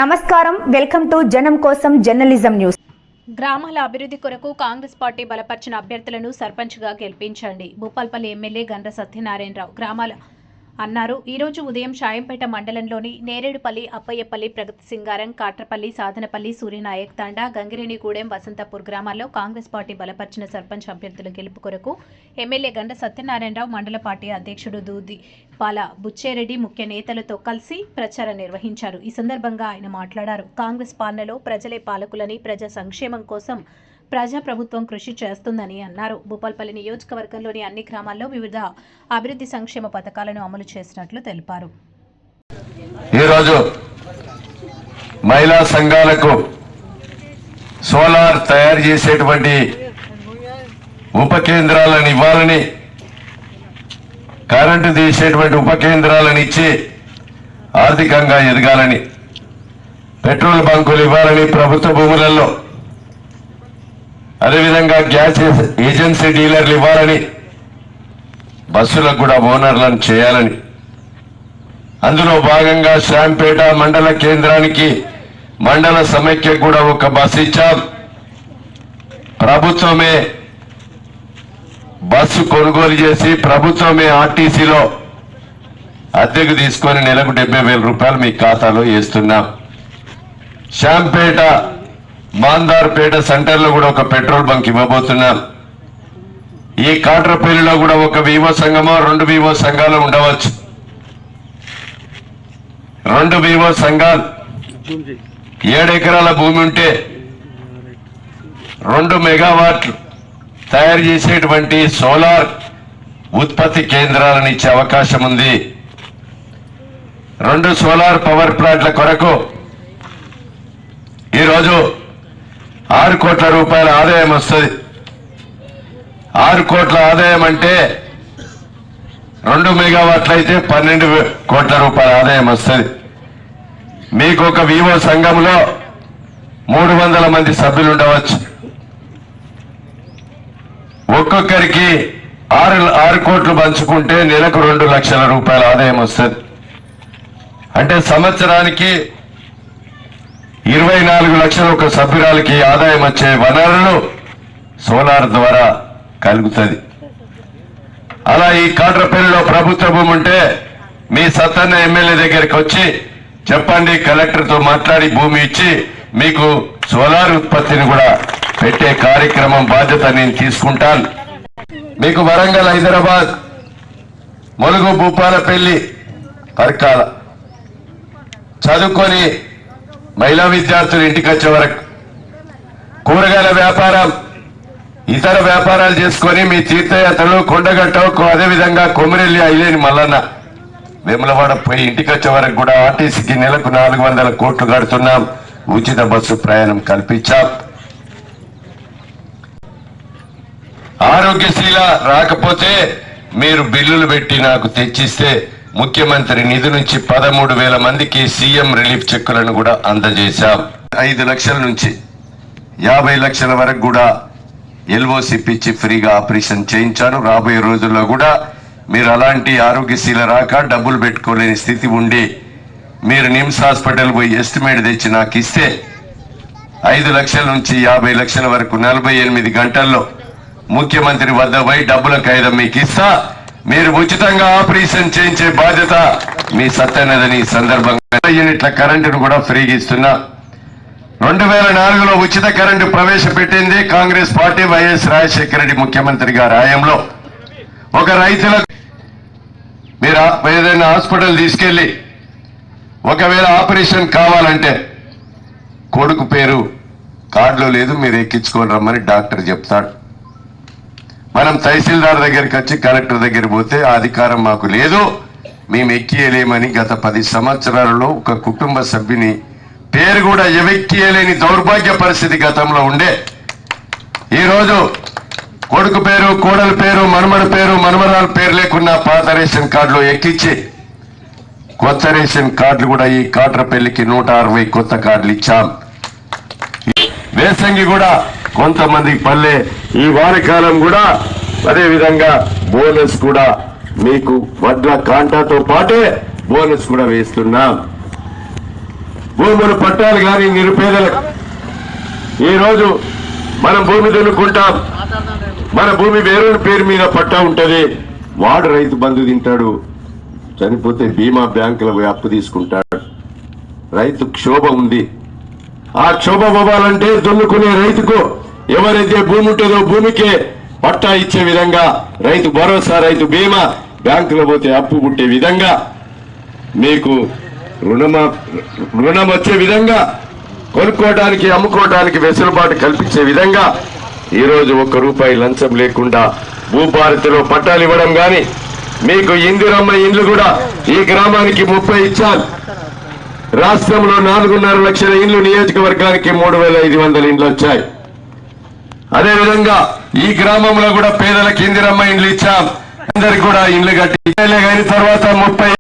నమస్కారం, welcome to జనం కోసం జర్నలిజం న్యూస్. గ్రామాల అభివృద్ధి కొరకు కాంగ్రెస్ పార్టీ బలపరిచిన అభ్యర్థులను సర్పంచ్గా గెలిపించండి. భూపాల్పల్లి ఎమ్మెల్యే గండ్ర సత్యనారాయణరావు గ్రామాల అన్నారు. ఈరోజు ఉదయం షాయంపేట మండలంలోని నేరేడుపల్లి, అప్పయ్యపల్లి, ప్రగతి సింగారం, కాట్రపల్లి, సాధనపల్లి, సూర్యనాయక్ తాండా, గంగిరేనిగూడెం, వసంతపూర్ గ్రామాల్లో కాంగ్రెస్ పార్టీ బలపరిచిన సర్పంచ్ అభ్యర్థుల గెలుపు కొరకు ఎమ్మెల్యే గండ్ర సత్యనారాయణరావు, మండల పార్టీ అధ్యక్షుడు దూదిపాల బుచ్చేరెడ్డి ముఖ్య నేతలతో కలిసి ప్రచారం నిర్వహించారు. ఈ సందర్భంగా ఆయన మాట్లాడారు. కాంగ్రెస్ పాలనలో ప్రజలే పాలకులని, ప్రజా సంక్షేమం కోసం ప్రజాప్రభుత్వం కృషి చేస్తుందని అన్నారు. భూపాల్పల్లి నియోజకవర్గంలోని అన్ని గ్రామాల్లో వివిధ అభివృద్ధి సంక్షేమ పథకాలను అమలు చేసినట్లు తెలిపారు. ఈరోజు మహిళా సంఘాలకు సోలార్ తయారు చేసేటువంటి ఉప కేంద్రాలను ఇవ్వాలని, కరెంటు తీసేటువంటి ఉప కేంద్రాలను ఇచ్చి ఆర్థికంగా ఎదగాలని, పెట్రోల్ బంకులు ఇవ్వాలని ప్రభుత్వ భూములలో, అదేవిధంగా గ్యాస్ ఏజెన్సీ డీలర్లు ఇవ్వాలని, బస్సులకు కూడా ఓనర్లను చేయాలని, అందులో భాగంగా శాంపేట మండల కేంద్రానికి మండల సమైక్య కూడా ఒక బస్సు ఇచ్చాం. ప్రభుత్వమే బస్సు కొనుగోలు చేసి ప్రభుత్వమే ఆర్టీసీలో అద్దెకు తీసుకొని నెలకు 70,000 రూపాయలు మీ ఖాతాలో వేస్తున్నాం. శాంపేట మాందార్పేట సెంటర్లో కూడా ఒక పెట్రోల్ బంక్ ఇవ్వబోతున్నాం. ఈ కాట్రపల్లిలో కూడా ఒక వివో సంఘమో 2 వివో సంఘాలు ఉండవచ్చు. 2 వివో సంఘాలు 7 ఎకరాల భూమి ఉంటే 2 మెగావాట్లు తయారు చేసేటువంటి సోలార్ ఉత్పత్తి కేంద్రాలను ఇచ్చే అవకాశం ఉంది. 2 సోలార్ పవర్ ప్లాంట్ల కొరకు ఈరోజు 6 కోట్ల రూపాయల ఆదాయం వస్తుంది. 6 కోట్ల ఆదాయం అంటే 2 మెగావాట్లు అయితే 12 కోట్ల రూపాయల ఆదాయం వస్తుంది. మీకు ఒక వివో సంఘంలో 300 మంది సభ్యులు ఉండవచ్చు. ఒక్కొక్కరికి 6 కోట్లు పంచుకుంటే నెలకు 2 లక్షల రూపాయల ఆదాయం వస్తుంది. అంటే సంవత్సరానికి 24 లక్షలు ఒక సభ్యురాలకి ఆదాయం వచ్చే వనరులు సోలార్ ద్వారా కలుగుతుంది. అలా ఈ కాట్రపల్లిలో ప్రభుత్వ భూమి ఉంటే మీ సత్తన్న ఎమ్మెల్యే దగ్గరికి వచ్చి చెప్పండి, కలెక్టర్తో మాట్లాడి భూమి ఇచ్చి మీకు సోలార్ ఉత్పత్తిని కూడా పెట్టే కార్యక్రమం బాధ్యత నేను తీసుకుంటాను. మీకు వరంగల్, హైదరాబాద్, ములుగు, భూపాలపల్లి, పరకాల చదువుకొని మహిళా విద్యార్థులు ఇంటికి వచ్చే వరకు కూరగాయల వ్యాపారం, ఇతర వ్యాపారాలు చేసుకొని మీ తీర్థయాత్రలు కొండగట్ట, అదేవిధంగా కొమిరెల్లి, ఐలేని మల్లన్న, వేములవాడ పోయి ఇంటికి వచ్చే వరకు కూడా ఆర్టీసీకి నెలకు 400 కోట్లు కడుతున్నాం. ఉచిత బస్సు ప్రయాణం కల్పించాం. ఆరోగ్యశ్రీల రాకపోతే మీరు బిల్లులు పెట్టి నాకు తెచ్చిస్తే ముఖ్యమంత్రి నిధి నుంచి 13,000 మందికి సీఎం రిలీఫ్ చెక్కులను కూడా అందజేశాం. 5 లక్షల నుంచి 50 లక్షల వరకు కూడా ఎల్ఓసి పిచ్చి ఫ్రీగా ఆపరేషన్ చేయించాను. రాబోయే రోజుల్లో కూడా మీరు అలాంటి ఆరోగ్యశీల రాక డబ్బులు పెట్టుకోలేని స్థితి ఉండి మీరు నిమ్స్ హాస్పిటల్ పోయి ఎస్టిమేట్ తెచ్చి నాకు ఇస్తే 5 లక్షల నుంచి 50 లక్షల వరకు 48 గంటల్లో ముఖ్యమంత్రి వద్ద పోయి డబ్బుల కాగితం మీకు ఇస్తా. మీరు ఉచితంగా ఆపరేషన్ చేయించే బాధ్యత మీ సత్యనదని సందర్భంగా యూనిట్ల కరెంటును కూడా ఫ్రీగా ఇస్తున్నా. 2004లో ఉచిత కరెంటు ప్రవేశపెట్టింది కాంగ్రెస్ పార్టీ, వైఎస్ రాజశేఖర రెడ్డి ముఖ్యమంత్రి గారి హయాంలో. ఒక రైతులకు మీరు ఏదైనా హాస్పిటల్ తీసుకెళ్లి ఒకవేళ ఆపరేషన్ కావాలంటే కొడుకు పేరు కార్డులో లేదు, మీరు ఎక్కించుకొని రమ్మని డాక్టర్ చెప్తాడు. మనం తహసీల్దార్ దగ్గరికి వచ్చి కలెక్టర్ దగ్గర పోతే ఆ అధికారం మాకు లేదు, మేము ఎక్కియలేమని గత 10 సంవత్సరాలలో ఒక కుటుంబ సభ్యుని పేరు కూడా ఎక్కియలేని దౌర్భాగ్య పరిస్థితి గతంలో ఉండే. ఈరోజు కొడుకు పేరు, కోడల పేరు, మనమడి పేరు, మనమరాల పేరు లేకున్నా పాత రేషన్ కార్డులో ఎక్కించి కొత్త రేషన్ కార్డులు కూడా ఈ కాట్రపల్లికి 160 కొత్త కార్డులు ఇచ్చాం. వేసంగి కూడా కొంతమందికి పల్లె, ఈ వారకాలం కూడా అదేవిధంగా బోనస్ కూడా మీకు వడ్ల కాంటాతో పాటే బోనస్ కూడా వేస్తున్నాం. భూములు పట్టాలు కానీ నిరుపేదలకు. ఈరోజు మనం భూమి దున్నుకుంటాం, మన భూమి వేరే పేరు మీద పట్టా ఉంటది, వాడు రైతు బంధు తింటాడు, చనిపోతే బీమా బ్యాంకుల అప్పు తీసుకుంటాడు. రైతు క్షోభ ఉంది. ఆ క్షోభ పోవాలంటే దున్నుకునే రైతుకు ఎవరైతే భూమి ఉంటుందో భూమికే పట్టా ఇచ్చే విధంగా, రైతు భరోసా, రైతు బీమా, బ్యాంకులో పోతే అప్పు పుట్టే విధంగా, మీకు రుణం వచ్చే విధంగా, కొనుక్కోవడానికి అమ్ముకోవడానికి వెసులుబాటు కల్పించే విధంగా ఈరోజు ₹1 లంచం లేకుండా భూభారతిలో పట్టాలు ఇవ్వడం గాని, మీకు ఇందిరమ్మ ఇండ్లు కూడా ఈ గ్రామానికి 30 ఇచ్చారు. రాష్ట్రంలో 4.5 లక్షల ఇండ్లు, నియోజకవర్గానికి 3,500 ఇండ్లు వచ్చాయి. అదేవిధంగా ఈ గ్రామంలో కూడా పేదలకు ఇందిరమ్మ ఇండ్లు ఇచ్చాం. అందరికి కూడా ఇండ్లు కట్టి అయిన తర్వాత 30